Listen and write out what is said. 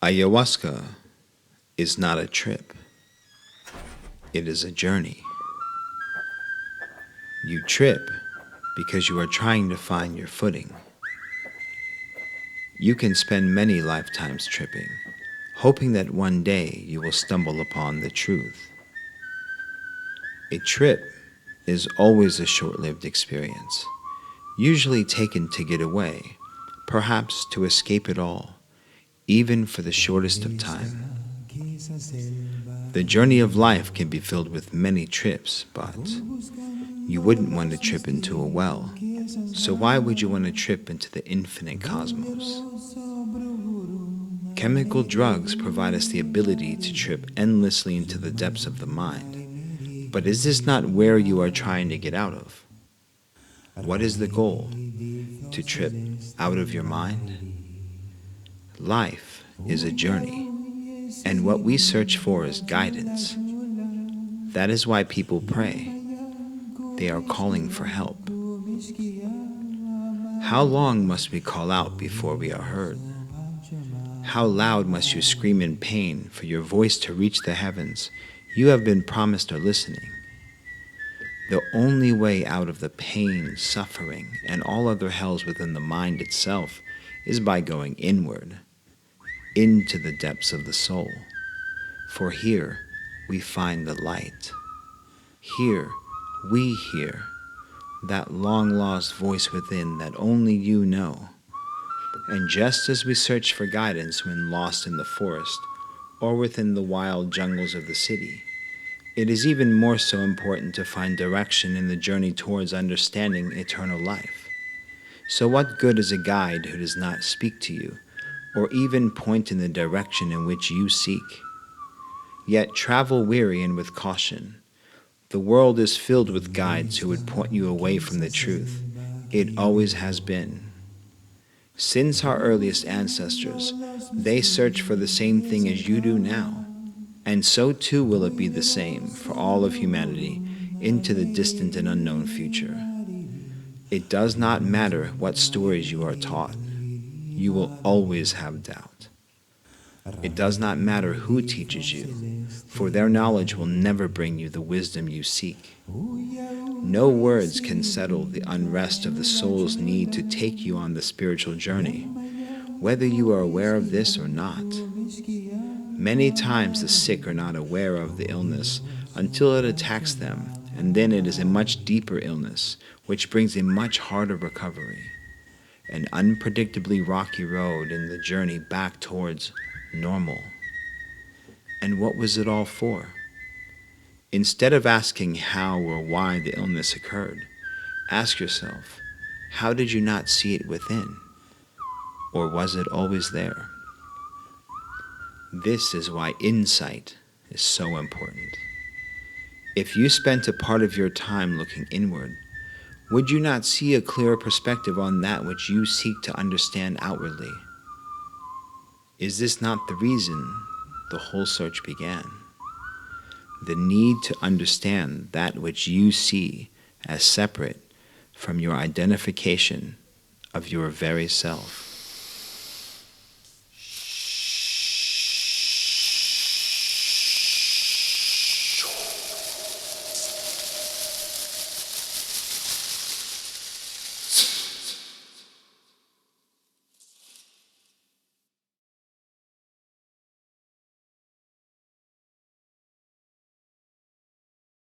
Ayahuasca is not a trip. It is a journey. You trip because you are trying to find your footing. You can spend many lifetimes tripping, hoping that one day you will stumble upon the truth. A trip is always a short-lived experience, usually taken to get away, perhaps to escape it all, even for the shortest of time. The journey of life can be filled with many trips, but you wouldn't want to trip into a well, so why would you want to trip into the infinite cosmos? Chemical drugs provide us the ability to trip endlessly into the depths of the mind, but is this not where you are trying to get out of? What is the goal? To trip out of your mind? Life is a journey, and what we search for is guidance. That is why people pray. They are calling for help. How long must we call out before we are heard? How loud must you scream in pain for your voice to reach the heavens you have been promised are listening? The only way out of the pain, suffering, and all other hells within the mind itself is by going inward, into the depths of the soul. For here we find the light. Here we hear that long-lost voice within that only you know. And just as we search for guidance when lost in the forest or within the wild jungles of the city, it is even more so important to find direction in the journey towards understanding eternal life. So what good is a guide who does not speak to you or even point in the direction in which you seek? Yet travel weary and with caution. The world is filled with guides who would point you away from the truth. It always has been. Since our earliest ancestors, they search for the same thing as you do now, and so too will it be the same for all of humanity into the distant and unknown future. It does not matter what stories you are taught, you will always have doubt. It does not matter who teaches you, for their knowledge will never bring you the wisdom you seek. No words can settle the unrest of the soul's need to take you on the spiritual journey, whether you are aware of this or not. Many times the sick are not aware of the illness until it attacks them, and then it is a much deeper illness, which brings a much harder recovery. An unpredictably rocky road in the journey back towards normal. And what was it all for? Instead of asking how or why the illness occurred, ask yourself, how did you not see it within? Or was it always there? This is why insight is so important. If you spent a part of your time looking inward, would you not see a clearer perspective on that which you seek to understand outwardly? Is this not the reason the whole search began? The need to understand that which you see as separate from your identification of your very self.